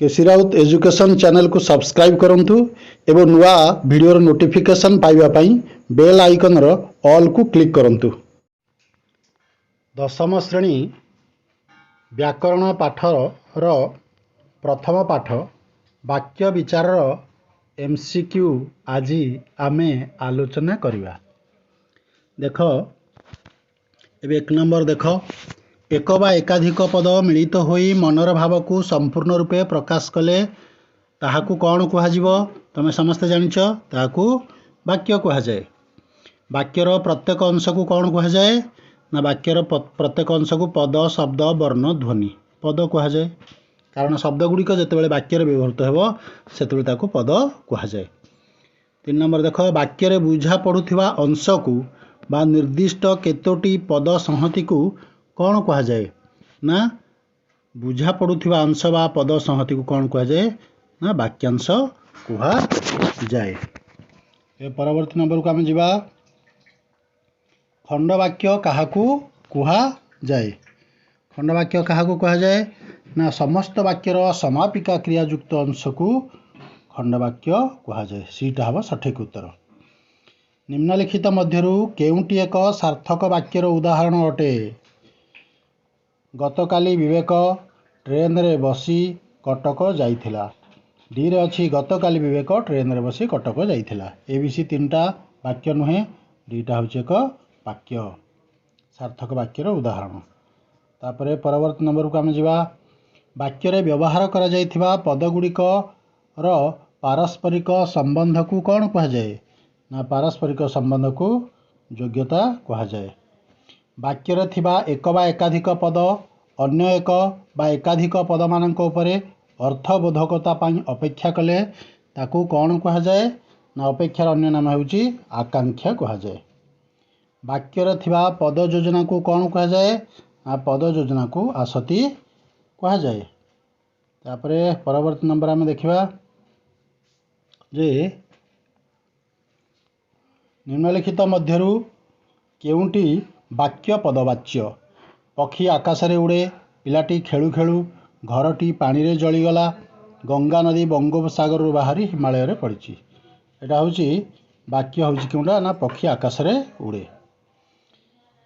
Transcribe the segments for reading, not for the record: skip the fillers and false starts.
केसी Raut education channel को subscribe करंतु एवं नुआ वीडियो नोटिफिकेशन पाइबा पई बेल आइकन रो ऑल को क्लिक करंतु। दशम श्रेणी व्याकरण पाठर प्रथम पाठ वाक्य विचार एमसीक्यू आज आमे आलोचना करिवा। देख एबे एक नंबर देख एक बा एकाधिक पद मिलित होई मनर भाव को संपूर्ण रूपे प्रकाश कले ताहाकू कौन कुहाजिबो तमे समस्ते जानिछ ताहाकू वाक्य कुहाजाए। वाक्यर प्रत्येक अंश को कौन कुहाजाए ना वाक्यर प्रत्येक अंश को पद शब्द वर्ण ध्वनि पद कुहाजाए कारण शब्द गुड़िक जितेबाला वाक्य व्यवहृत हो सेतेबाला ताकू पद कुहाजाए। 3 नंबर देख वाक्य बुझा पड़ुथिबा अंश को बा निर्दिष्ट केतोटी पद संहति को कौन कुहाजाए ना बुझा पड़ुथिबा अंश बा पद संहति को कौन कुहाजाए ना वाक्यांश कुहाजाए। ए परवर्ती नंबर को आम जीवा खंड वाक्य काहाकू कुहाजाए। खंड वाक्य काहाकू कुहाजाए ना समस्त वाक्यर समापिका क्रियायुक्त अंश को खंड वाक्य कुहाजाए। सीटा हवा सठिक उत्तर। निम्नलिखित मध्यरु केउंटी एक सार्थक वाक्यर उदाहरण अटे। गतकाली विवेक ट्रेन रे बसी कटक जाइथिला। डी रे अछि गतकाली विवेक ट्रेन रे बसी कटक जाइथिला। एबीसी 3टा वाक्य नुहे डीटा होछि एक वाक्य सार्थक वाक्यर उदाहरण। तापरे परवर्ती नंबर को आम जीवा वाक्य रे व्यवहार करा जाइथिबा पद गुड़िक रो पारस्परिक संबंध को कौन कुहाजाए ना पारस्परिक संबंध को योग्यता कुहाजाए। वाक्य रे थिबा एक बा एकाधिक पद अन्य एक बा एकाधिक पद मानक उपरे अर्थबोधकता पाई अपेक्षा कले ताकू कौन कुहाजाए ना अपेक्षार अन्य नाम हेउची आकांक्षा कुहाजाए। वाक्य रे थिबा पद योजना को कौन कुहाजाए ना पद योजना को आसती कुहाजाए। तापरे परवर्ती नंबर आमे देखिबा जे निम्नलिखित मध्यरु केउंटी वाक्य पदवाच्य। पक्षी आकाश रे उड़े पिलाटी खेलु खेलु घरटी पानी रे जलीगला गंगा नदी बंगोपसागर बाहरी हिमालय रे पड़ी। एटा होची वाक्य होची केउंटा ना पक्षी आकाश रे उड़े।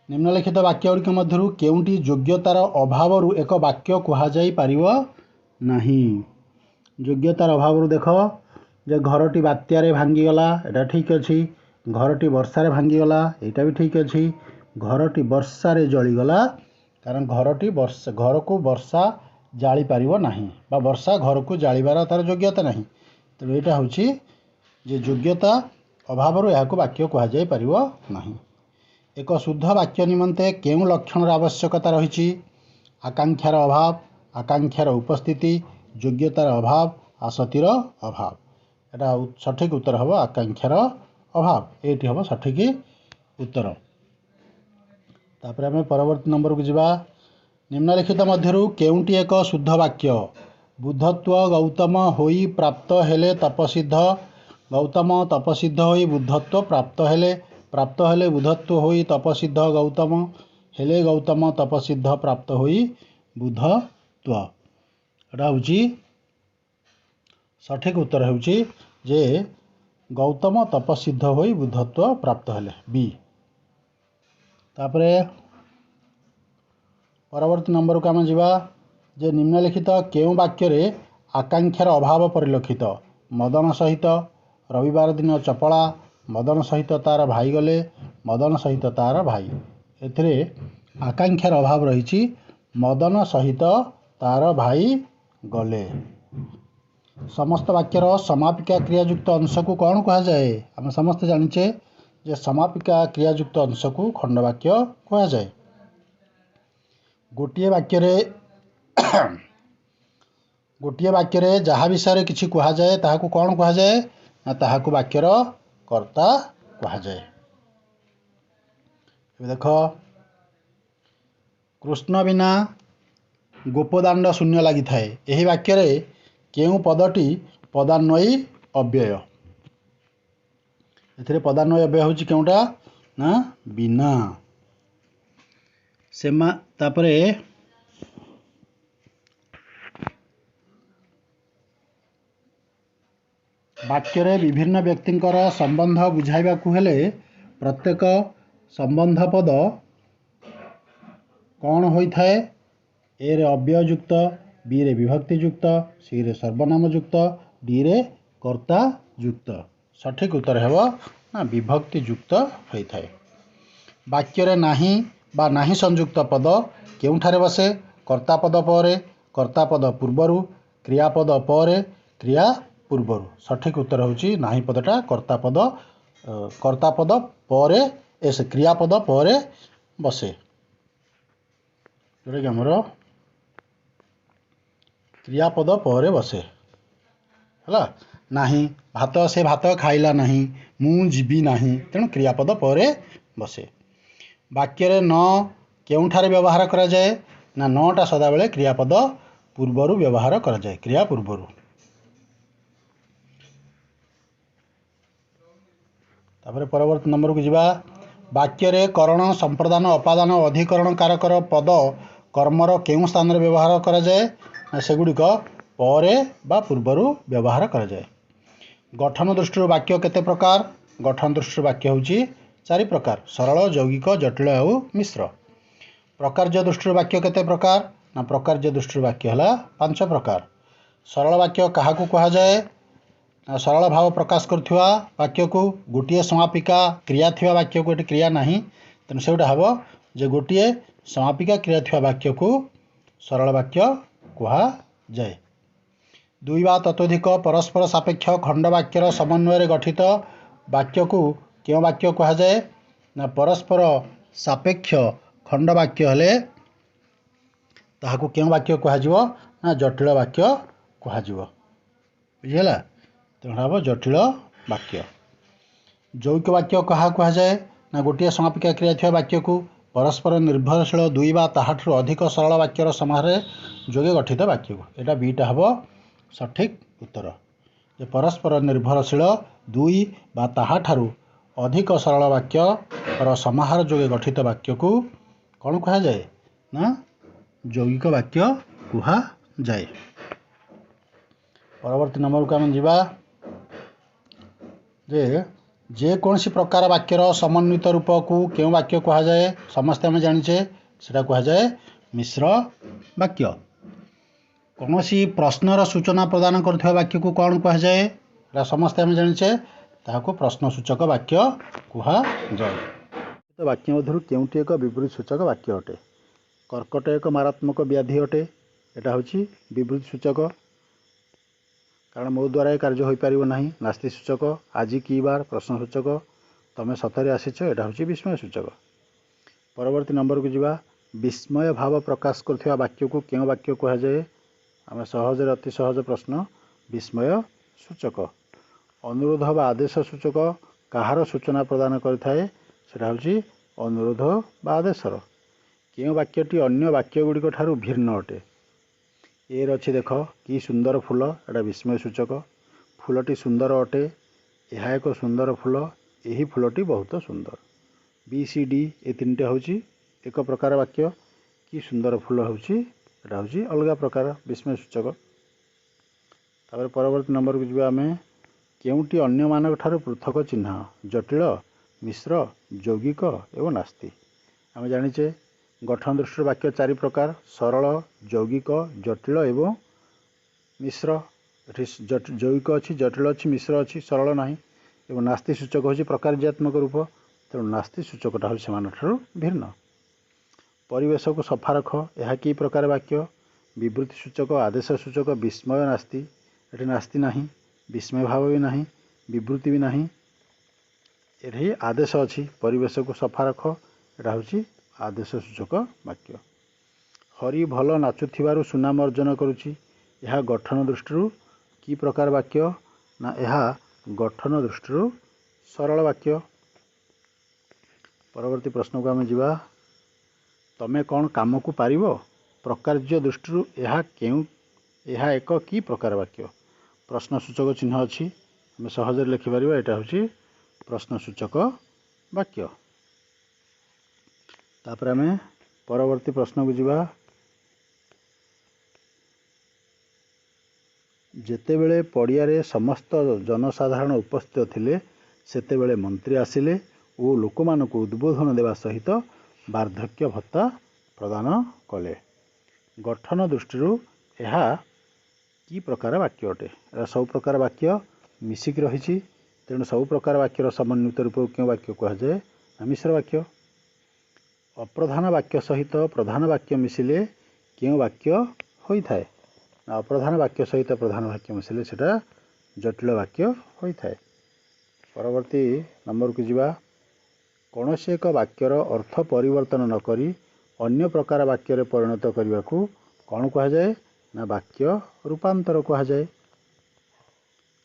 निम्नलिखित वाक्य गुड़िक मध्यरु केउंटी योग्यतार अभाव एक वाक्य कुहाजाई पारिबो नाही। योग्यतार अभाव देख जे घरटी बात्यारे भांगीगला एटा ठीक अच्छी। घरटी वर्षारे भांगीगला एटा भी ठीक अच्छी। घरटी वर्षारे जलीगला कारण घरटी घर को वर्षा जाली पारिबो नाही बा वर्षा घर को जालिबार तार योग्यता नाही। तेणु यहाँ हूँ जे योग्यता अभाव यहाँ वाक्य कुहाजाई पारिबो नाही। एक शुद्ध वाक्य निमंते केउं लक्षणर आवश्यकता रही। आकांक्षार अभाव आकांक्षार उपस्थिति योग्यतार अभाव आसतिर अभाव। एटा सठिक उत्तर हम आकांक्षार अभाव ये हम सठिक उत्तर। तापर आम परवर्ती नंबर को जीवा निम्नलिखित मध्यरु केउंटी एक शुद्ध वाक्य। बुद्धत्व गौतम होई प्राप्त हेले तपसिद्ध गौतम तपसिद्ध होई बुद्धत्व प्राप्त हेले बुद्धत्व होई तपसिद्ध गौतम हेले गौतम तपसिद्ध प्राप्त होई बुद्धत्व। एटा होची सठिक उत्तर होची जे गौतम तपसिद्ध होई बुद्धत्व प्राप्त हेले बी। तापरे परवर्ती नंबर को आम जीवा जे निम्नलिखित केउं वाक्य रे आकांक्षार अभाव परिलक्षित। मदन सहित रविवार दिन चपला मदन सहित तार भाई गले मदन सहित तार भाई एथिरे आकांक्षार अभाव रही। मदन सहित तार भाई गले। समस्त वाक्यर समापिका क्रियायुक्त अंश को कौन कुहाजाए आम समस्त जानिचे जे समापिका क्रियायुक्त अंश को खंड वाक्य कुहाजाए। गोटिए वाक्य रे जहा विषय किछि कुहाजाए ताहाकू कौन कुहाजाए ना ताहाकू वाक्यर कर्ता कुहाजाए। देख कृष्ण बिना गोपदाण्ड शून्य लगी थाए। यही वाक्य रे केउं पदटी पदान्वयी अव्यय। एथिरे पदान्वयी अव्यय होची केउंटा ना बिना। तापरे ବାକ୍ୟରେ ବିଭିନ୍ନ ବ୍ୟକ୍ତିଙ୍କର ସମ୍ବନ୍ଧ ବୁଝାଇବାକୁ ହେଲେ ପ୍ରତ୍ୟେକ ସମ୍ବନ୍ଧ ପଦ କ'ଣ ହୋଇଥାଏ? ଏ ରେ ଅବ୍ୟୟ ଯୁକ୍ତ, ବି ରେ ବିଭକ୍ତି ଯୁକ୍ତ, ସି ରେ ସର୍ବନାମ ଯୁକ୍ତ, ଡି ରେ କର୍ତ୍ତା ଯୁକ୍ତ। ସଠିକ୍ ଉତ୍ତର ହେବ ନା ବିଭକ୍ତି ଯୁକ୍ତ ହୋଇଥାଏ। ବାକ୍ୟରେ ନାହିଁ ବା ନାହିଁ ସଂଯୁକ୍ତ ପଦ କେଉଁଠାରେ ବସେ? କର୍ତ୍ତା ପଦ ପରେ, କର୍ତ୍ତା ପଦ ପୂର୍ବରୁ, କ୍ରିୟାପଦ ପରେ, କ୍ରିୟା ପୂର୍ବରୁ। ସଠିକ୍ ଉତ୍ତର ହେଉଛି ନାହିଁ ପଦଟା କର୍ତ୍ତା ପଦ ପରେ କ୍ରିୟାପଦ ପରେ ବସେ, ଯେଉଁଟାକି ଆମର କ୍ରିୟାପଦ ପରେ ବସେ ହେଲା। ନାହିଁ, ସେ ଭାତ ଖାଇଲା ନାହିଁ, ମୁଁ ଯିବି ନାହିଁ, ତେଣୁ କ୍ରିୟାପଦ ପରେ ବସେ। ବାକ୍ୟରେ ନ କେଉଁଠାରେ ବ୍ୟବହାର କରାଯାଏ? ନା ନଟା ସଦାବେଳେ କ୍ରିୟାପଦ ପୂର୍ବରୁ ବ୍ୟବହାର କରାଯାଏ, କ୍ରିୟା ପୂର୍ବରୁ। ତାପରେ ପରବର୍ତ୍ତୀ ନମ୍ବରକୁ ଯିବା। ବାକ୍ୟରେ କରଣ, ସମ୍ପ୍ରଦାନ, ଅପାଦାନ, ଅଧିକରଣ କାରକର ପଦ କର୍ମର କେଉଁ ସ୍ଥାନରେ ବ୍ୟବହାର କରାଯାଏ? ନା ସେଗୁଡ଼ିକ ପରେ ବା ପୂର୍ବରୁ ବ୍ୟବହାର କରାଯାଏ। ଗଠନ ଦୃଷ୍ଟିରୁ ବାକ୍ୟ କେତେ ପ୍ରକାର? ଗଠନ ଦୃଷ୍ଟିରୁ ବାକ୍ୟ ହେଉଛି 4 ପ୍ରକାର: ସରଳ, ଯୌଗିକ, ଜଟିଳ ଆଉ ମିଶ୍ର। ପ୍ରକାର୍ଯ୍ୟ ଦୃଷ୍ଟିରୁ ବାକ୍ୟ କେତେ ପ୍ରକାର? ନା ପ୍ରକାର୍ଯ୍ୟ ଦୃଷ୍ଟିରୁ ବାକ୍ୟ ହେଲା 5 ପ୍ରକାର। ସରଳ ବାକ୍ୟ କାହାକୁ କୁହାଯାଏ? ନା ସରଳ ଭାବ ପ୍ରକାଶ କରୁଥିବା ବାକ୍ୟକୁ। ଗୋଟିଏ ସମାପିକା କ୍ରିୟା ଥିବା ବାକ୍ୟକୁ, ଏଠି କ୍ରିୟା ନାହିଁ ତେଣୁ ସେଗୁଡ଼ା ହେବ ଯେ ଗୋଟିଏ ସମାପିକା କ୍ରିୟା ଥିବା ବାକ୍ୟକୁ ସରଳ ବାକ୍ୟ କୁହାଯାଏ। 2 ବା ତତୋଧିକ ପରସ୍ପର ସାପେକ୍ଷ ଖଣ୍ଡ ବାକ୍ୟର ସମନ୍ୱୟରେ ଗଠିତ ବାକ୍ୟକୁ କେଉଁ ବାକ୍ୟ କୁହାଯାଏ? ନା ପରସ୍ପର ସାପେକ୍ଷ ଖଣ୍ଡ ବାକ୍ୟ ହେଲେ ତାହାକୁ କେଉଁ ବାକ୍ୟ କୁହାଯିବ? ନା ଜଟିଳ ବାକ୍ୟ କୁହାଯିବ। ବୁଝିହେଲା? ତେଣୁ ହେବ ଜଟିଳ ବାକ୍ୟ। ଯୌଗିକ ବାକ୍ୟ କାହାକୁ କୁହାଯାଏ? ନା ଗୋଟିଏ ସମାପିକା କ୍ରିୟା ଥିବା ବାକ୍ୟକୁ। ପରସ୍ପର ନିର୍ଭରଶୀଳ 2 ବା ତାହାଠାରୁ ଅଧିକ ସରଳ ବାକ୍ୟର ସମାହାରରେ ଯୋଗେ ଗଠିତ ବାକ୍ୟକୁ। ଏଇଟା ବିଟା ହେବ ସଠିକ୍ ଉତ୍ତର। ଯେ ପରସ୍ପର ନିର୍ଭରଶୀଳ 2 ବା ତାହାଠାରୁ ଅଧିକ ସରଳ ବାକ୍ୟର ସମାହାର ଯୋଗେ ଗଠିତ ବାକ୍ୟକୁ କ'ଣ କୁହାଯାଏ? ନା ଯୌଗିକ ବାକ୍ୟ କୁହାଯାଏ। ପରବର୍ତ୍ତୀ ନମ୍ବରକୁ ଆମେ ଯିବା। ଯେକୌଣସି ପ୍ରକାର ବାକ୍ୟର ସମନ୍ୱିତ ରୂପକୁ କେଉଁ ବାକ୍ୟ କୁହାଯାଏ? ସମସ୍ତେ ଆମେ ଜାଣିଛେ ସେଟା କୁହାଯାଏ ମିଶ୍ର ବାକ୍ୟ। କୌଣସି ପ୍ରଶ୍ନର ସୂଚନା ପ୍ରଦାନ କରୁଥିବା ବାକ୍ୟକୁ କ'ଣ କୁହାଯାଏ? ଏଟା ସମସ୍ତେ ଆମେ ଜାଣିଛେ ତାହାକୁ ପ୍ରଶ୍ନସୂଚକ ବାକ୍ୟ କୁହାଯାଏ। ବାକ୍ୟ ମଧ୍ୟରୁ କେଉଁଟି ଏକ ବିବୃତି ସୂଚକ ବାକ୍ୟ ଅଟେ? କର୍କଟ ଏକ ମାରାତ୍ମକ ବ୍ୟାଧି ଅଟେ, ଏଟା ହେଉଛି ବିବୃତି ସୂଚକ, କାରଣ ମୋ ଦ୍ୱାରା ଏ କାର୍ଯ୍ୟ ହୋଇପାରିବ ନାହିଁ, ନାସ୍ତି ସୂଚକ। ଆଜି କି ବାର? ପ୍ରଶ୍ନସୂଚକ। ତମେ ସତରେ ଆସିଛ? ଏଟା ହେଉଛି ବିସ୍ମୟ ସୂଚକ। ପରବର୍ତ୍ତୀ ନମ୍ବରକୁ ଯିବା। ବିସ୍ମୟ ଭାବ ପ୍ରକାଶ କରୁଥିବା ବାକ୍ୟକୁ କେଉଁ ବାକ୍ୟ କୁହାଯାଏ? ଆମେ ସହଜରେ, ଅତି ସହଜ ପ୍ରଶ୍ନ, ବିସ୍ମୟ ସୂଚକ। ଅନୁରୋଧ ବା ଆଦେଶ ସୂଚକ କାହାର ସୂଚନା ପ୍ରଦାନ କରିଥାଏ? ସେଟା ହେଉଛି ଅନୁରୋଧ ବା ଆଦେଶର। କେଉଁ ବାକ୍ୟଟି ଅନ୍ୟ ବାକ୍ୟ ଗୁଡ଼ିକ ଠାରୁ ଭିନ୍ନ ଅଟେ? ଏରେ ଅଛି ଦେଖ, କି ସୁନ୍ଦର ଫୁଲ, ଏଟା ବିସ୍ମୟ ସୂଚକ। ଫୁଲଟି ସୁନ୍ଦର ଅଟେ, ଏହା ଏକ ସୁନ୍ଦର ଫୁଲ, ଏହି ଫୁଲଟି ବହୁତ ସୁନ୍ଦର। ବି ସି ଡି ଏ 3ଟା ହେଉଛି ଏକ ପ୍ରକାର ବାକ୍ୟ। କି ସୁନ୍ଦର ଫୁଲ ହେଉଛି ଏଟା ହେଉଛି ଅଲଗା ପ୍ରକାର ବିସ୍ମୟ ସୂଚକ। ତାପରେ ପରବର୍ତ୍ତୀ ନମ୍ବରକୁ ଯିବା ଆମେ। କେଉଁଟି ଅନ୍ୟମାନଙ୍କ ଠାରୁ ପୃଥକ ଚିହ୍ନ? ଜଟିଳ, ମିଶ୍ର, ଯୌଗିକ ଏବଂ ନାସ୍ତି। ଆମେ ଜାଣିଛେ ଗଠନ ଦୃଷ୍ଟିରୁ ବାକ୍ୟ 4 ପ୍ରକାର: ସରଳ, ଯୌଗିକ, ଜଟିଳ ଏବଂ ମିଶ୍ର। ଏଠି ଯୌଗିକ ଅଛି, ଜଟିଳ ଅଛି, ମିଶ୍ର ଅଛି, ସରଳ ନାହିଁ। ଏବଂ ନାସ୍ତି ସୂଚକ ହେଉଛି ପ୍ରକାର୍ଯ୍ୟାତ୍ମକ ରୂପ, ତେଣୁ ନାସ୍ତି ସୂଚକଟା ହେଉଛି ସେମାନଙ୍କଠାରୁ ଭିନ୍ନ। ପରିବେଶକୁ ସଫା ରଖ, ଏହା କି ପ୍ରକାର ବାକ୍ୟ? ବିବୃତି ସୂଚକ, ଆଦେଶ ସୂଚକ, ବିସ୍ମୟ, ନାସ୍ତି। ଏଠି ନାସ୍ତି ନାହିଁ, ବିସ୍ମୟ ଭାବ ବି ନାହିଁ, ବିବୃତି ବି ନାହିଁ। ଏଠି ଆଦେଶ ଅଛି, ପରିବେଶକୁ ସଫା ରଖ, ଏଟା ହେଉଛି ଆଦେଶ ସୂଚକ ବାକ୍ୟ। ହରି ଭଲ ନାଚୁଥିବାରୁ ସୁନାମ ଅର୍ଜନ କରୁଛି, ଏହା ଗଠନ ଦୃଷ୍ଟିରୁ କି ପ୍ରକାର ବାକ୍ୟ? ନା ଏହା ଗଠନ ଦୃଷ୍ଟିରୁ ସରଳ ବାକ୍ୟ। ପରବର୍ତ୍ତୀ ପ୍ରଶ୍ନକୁ ଆମେ ଯିବା। ତମେ କ'ଣ କାମକୁ ପାରିବ? ପ୍ରକାର୍ଯ୍ୟ ଦୃଷ୍ଟିରୁ ଏହା ଏକ କି ପ୍ରକାର ବାକ୍ୟ? ପ୍ରଶ୍ନସୂଚକ ଚିହ୍ନ ଅଛି, ଆମେ ସହଜରେ ଲେଖିପାରିବା ଏଇଟା ହେଉଛି ପ୍ରଶ୍ନସୂଚକ ବାକ୍ୟ। ତାପରେ ଆମେ ପରବର୍ତ୍ତୀ ପ୍ରଶ୍ନକୁ ଯିବା। ଯେତେବେଳେ ପଡ଼ିଆରେ ସମସ୍ତ ଜନସାଧାରଣ ଉପସ୍ଥିତ ଥିଲେ ସେତେବେଳେ ମନ୍ତ୍ରୀ ଆସିଲେ ଓ ଲୋକମାନଙ୍କୁ ଉଦ୍ବୋଧନ ଦେବା ସହିତ ବାର୍ଦ୍ଧକ୍ୟ ଭତ୍ତା ପ୍ରଦାନ କଲେ। ଗଠନ ଦୃଷ୍ଟିରୁ ଏହା କି ପ୍ରକାର ବାକ୍ୟ ଅଟେ? ଏହା ସବୁ ପ୍ରକାର ବାକ୍ୟ ମିଶିକି ରହିଛି। ତେଣୁ ସବୁ ପ୍ରକାର ବାକ୍ୟର ସମନ୍ୱିତ ରୂପକୁ କେଉଁ ବାକ୍ୟ କୁହାଯାଏ? ନା ମିଶ୍ର ବାକ୍ୟ। ଅପ୍ରଧାନ ବାକ୍ୟ ସହିତ ପ୍ରଧାନ ବାକ୍ୟ ମିଶିଲେ କେଉଁ ବାକ୍ୟ ହୋଇଥାଏ? ନା ଅପ୍ରଧାନ ବାକ୍ୟ ସହିତ ପ୍ରଧାନ ବାକ୍ୟ ମିଶିଲେ ସେଟା ଜଟିଳ ବାକ୍ୟ ହୋଇଥାଏ। ପରବର୍ତ୍ତୀ ନମ୍ବରକୁ ଯିବା। କୌଣସି ଏକ ବାକ୍ୟର ଅର୍ଥ ପରିବର୍ତ୍ତନ ନ କରି ଅନ୍ୟ ପ୍ରକାର ବାକ୍ୟରେ ପରିଣତ କରିବାକୁ କ'ଣ କୁହାଯାଏ? ନା ବାକ୍ୟ ରୂପାନ୍ତର କୁହାଯାଏ।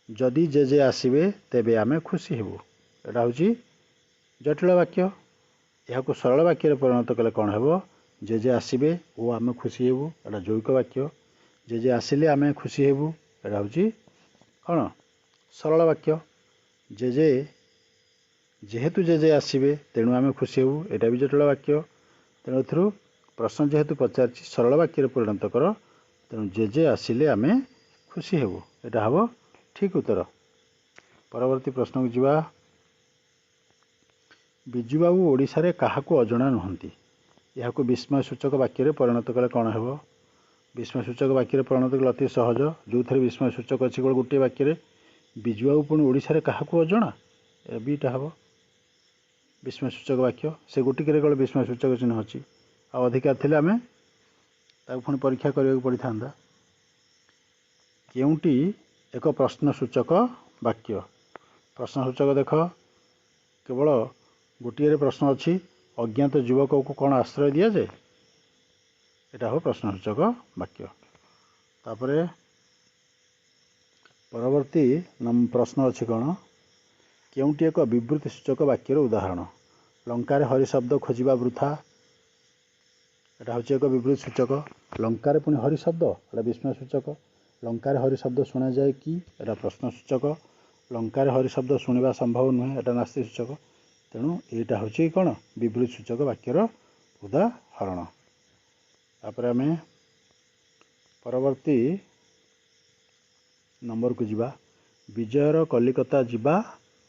ଯଦି ଜେଜେ ଆସିବେ ତେବେ ଆମେ ଖୁସି ହେବୁ। ଏଇଟା ହେଉଛି ଜଟିଳ ବାକ୍ୟ। ଏହାକୁ ସରଳ ବାକ୍ୟରେ ପରିଣତ କଲେ କ'ଣ ହେବ? ଜେଜେ ଆସିବେ ଓ ଆମେ ଖୁସି ହେବୁ। ଏଇଟା ଯୌଗିକ ବାକ୍ୟ। ଜେଜେ ଆସିଲେ ଆମେ ଖୁସି ହେବୁ। ଏଇଟା ହେଉଛି କ'ଣ? ସରଳ ବାକ୍ୟ। ଯେହେତୁ ଜେଜେ ଆସିବେ ତେଣୁ ଆମେ ଖୁସି ହେବୁ। ଏଇଟା ବି ଜଟିଳ ବାକ୍ୟ। ତେଣୁ ଏଥିରୁ ପ୍ରଶ୍ନ ଯେହେତୁ ପଚାରିଛି ସରଳ ବାକ୍ୟରେ ପରିଣତ କର, ତେଣୁ ଜେଜେ ଆସିଲେ ଆମେ ଖୁସି ହେବୁ। ଏଇଟା ହେବ ଠିକ୍ ଉତ୍ତର। ପରବର୍ତ୍ତୀ ପ୍ରଶ୍ନକୁ ଯିବା। ବିଜୁବାବୁ ଓଡ଼ିଶାରେ କାହାକୁ ଅଜଣା ନୁହନ୍ତି। ଏହାକୁ ବିସ୍ମୟ ସୂଚକ ବାକ୍ୟରେ ପରିଣତ କଲେ କ'ଣ ହେବ? ବିସ୍ମୟ ସୂଚକ ବାକ୍ୟରେ ପରିଣତ କଲେ ଅତି ସହଜ। ଯେଉଁଥିରେ ବିସ୍ମୟ ସୂଚକ ଅଛି ଗୋଟିଏ ବାକ୍ୟରେ। ବିଜୁବାବୁ ପୁଣି ଓଡ଼ିଶାରେ କାହାକୁ ଅଜଣା? ଏ ବିଟା ହେବ ବିସ୍ମୟ ସୂଚକ ବାକ୍ୟ। ସେ ଗୋଟିକରେ କେବଳ ବିସ୍ମୟ ସୂଚକ ଚିହ୍ନ ଅଛି। ଆଉ ଅଧିକାର ଥିଲେ ଆମେ ତାକୁ ପୁଣି ପରୀକ୍ଷା କରିବାକୁ ପଡ଼ିଥାନ୍ତା। କେଉଁଟି ଏକ ପ୍ରଶ୍ନ ସୂଚକ ବାକ୍ୟ? ପ୍ରଶ୍ନ ସୂଚକ ଦେଖ, କେବଳ ଗୋଟିଏରେ ପ୍ରଶ୍ନ ଅଛି, ଅଜ୍ଞାତ ଯୁବକକୁ କ'ଣ ଆଶ୍ରୟ ଦିଆଯାଏ? ଏଇଟା ହେବ ପ୍ରଶ୍ନ ସୂଚକ ବାକ୍ୟ। ତାପରେ ପରବର୍ତ୍ତୀ ପ୍ରଶ୍ନ ଅଛି କ'ଣ? କେଉଁଟି ଏକ ବିବୃତ୍ତି ସୂଚକ ବାକ୍ୟର ଉଦାହରଣ? ଲଙ୍କାରେ ହରି ଶବ୍ଦ ଖୋଜିବା ବୃଥା। ଏଇଟା ହେଉଛି ଏକ ବିବୃତ୍ତି ସୂଚକ। ଲଙ୍କାରେ ପୁଣି ହରି ଶବ୍ଦ, ଏଇଟା ବିସ୍ମୟ ସୂଚକ। ଲଙ୍କାରେ ହରି ଶବ୍ଦ ଶୁଣାଯାଏ କି? ଏଇଟା ପ୍ରଶ୍ନ ସୂଚକ। ଲଙ୍କାରେ ହରି ଶବ୍ଦ ଶୁଣିବା ସମ୍ଭବ ନୁହେଁ, ଏଇଟା ନାସ୍ତି ସୂଚକ। ତେଣୁ ଏଇଟା ହେଉଛି କ'ଣ? ବିବୃତ୍ତି ସୂଚକ ବାକ୍ୟର ଉଦାହରଣ। ତାପରେ ଆମେ ପରବର୍ତ୍ତୀ ନମ୍ବରକୁ ଯିବା। ବିଜୟର କଲିକତା ଯିବା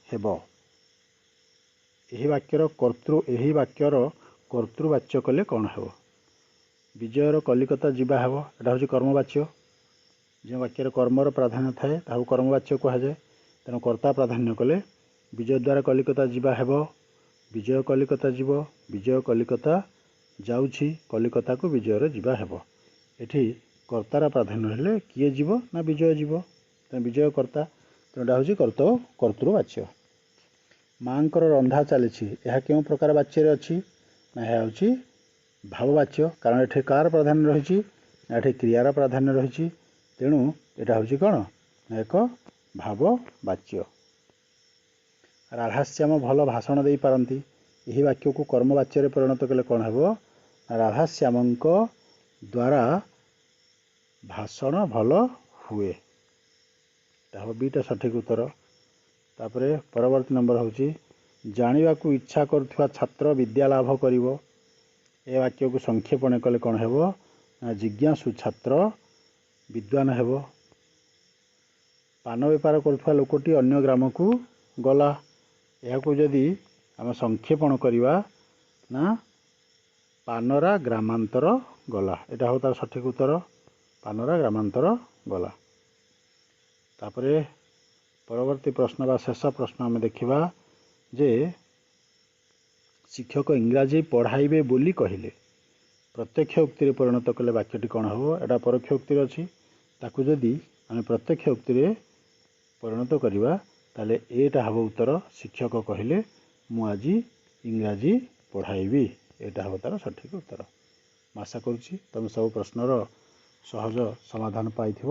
ହେବ। ଏହି ବାକ୍ୟର କର୍ତ୍ତୃବାଚ୍ୟ କଲେ କ'ଣ ହେବ? ବିଜୟର କଲିକତା ଯିବା ହେବ, ଏଇଟା ହେଉଛି କର୍ମବାଚ୍ୟ। ଯେଉଁ ବାକ୍ୟରେ କର୍ମର ପ୍ରାଧାନ୍ୟ ଥାଏ ତାହାକୁ କର୍ମବାଚ୍ୟ କୁହାଯାଏ। ତେଣୁ କର୍ତ୍ତା ପ୍ରାଧାନ୍ୟ କଲେ ବିଜୟ ଦ୍ୱାରା କଲିକତା ଯିବା ହେବ। ବିଜୟ କଲିକତା ଯିବ। ବିଜୟ କଲିକତା ଯାଉଛି। କଲିକତାକୁ ବିଜୟର ଯିବା ହେବ। ଏଠି କର୍ତ୍ତାର ପ୍ରାଧାନ୍ୟ ହେଲେ କିଏ ଯିବ? ନା ବିଜୟ ଯିବ। ତେଣୁ ବିଜୟ କର୍ତ୍ତା। ତେଣୁ ଏଇଟା ହେଉଛି କର୍ତ୍ତୃବାଚ୍ୟ। ମାଙ୍କର ରନ୍ଧା ଚାଲିଛି। ଏହା କେଉଁ ପ୍ରକାର ବାଚ୍ୟରେ ଅଛି? ନା ଏହା ହେଉଛି ଭାବବାଚ୍ୟ। କାରଣ ଏଠି କାହାର ପ୍ରାଧାନ୍ୟ ରହିଛି? ନା ଏଠି କ୍ରିୟାର ପ୍ରାଧାନ୍ୟ ରହିଛି। ତେଣୁ ଏଇଟା ହେଉଛି କ'ଣ? ନା ଏକ ଭାବବାଚ୍ୟ। ରାଧାଶ୍ୟାମ ଭଲ ଭାଷଣ ଦେଇପାରନ୍ତି। ଏହି ବାକ୍ୟକୁ କର୍ମବାଚ୍ୟରେ ପରିଣତ କଲେ କ'ଣ ହେବ? ରାଧାଶ୍ୟାମଙ୍କ ଦ୍ୱାରା ଭାଷଣ ଭଲ ହୁଏ। ଏଇଟା ହେବ ବିଟା ସଠିକ୍ ଉତ୍ତର। ତାପରେ ପରବର୍ତ୍ତୀ ନମ୍ବର ହେଉଛି, ଜାଣିବାକୁ ଇଚ୍ଛା କରୁଥିବା ଛାତ୍ର ବିଦ୍ୟା ଲାଭ କରିବ। ଏ ବାକ୍ୟକୁ ସଂକ୍ଷେପଣ କଲେ କ'ଣ ହେବ? ନା ଜିଜ୍ଞାସୁ ଛାତ୍ର ବିଦ୍ୱାନ ହେବ। ପାନ ବେପାର କରୁଥିବା ଲୋକଟି ଅନ୍ୟ ଗ୍ରାମକୁ ଗଲା। ଏହାକୁ ଯଦି ଆମେ ସଂକ୍ଷେପଣ କରିବା, ନା ପାନରା ଗ୍ରାମାନ୍ତର ଗଲା। ଏଇଟା ହେବ ତାର ସଠିକ୍ ଉତ୍ତର। ପାନରା ଗ୍ରାମାନ୍ତର ଗଲା। ତାପରେ ପରବର୍ତ୍ତୀ ପ୍ରଶ୍ନ ବା ଶେଷ ପ୍ରଶ୍ନ ଆମେ ଦେଖିବା ଯେ ଶିକ୍ଷକ ଇଂରାଜୀ ପଢ଼ାଇବେ ବୋଲି କହିଲେ। ପ୍ରତ୍ୟକ୍ଷ ଉକ୍ତିରେ ପରିଣତ କଲେ ବାକ୍ୟଟି କ'ଣ ହେବ? ଏଇଟା ପରୋକ୍ଷ ଉକ୍ତିରେ ଅଛି। ତାକୁ ଯଦି ଆମେ ପ୍ରତ୍ୟକ୍ଷ ଉକ୍ତିରେ ପରିଣତ କରିବା ତାହେଲେ ଏଇଟା ହେବ ଉତ୍ତର। ଶିକ୍ଷକ କହିଲେ ମୁଁ ଆଜି ଇଂରାଜୀ ପଢ଼ାଇବି। ଏଇଟା ହେବ ତାର ସଠିକ୍ ଉତ୍ତର। ମୁଁ ଆଶା କରୁଛି ତୁମେ ସବୁ ପ୍ରଶ୍ନର ସହଜ ସମାଧାନ ପାଇଥିବ।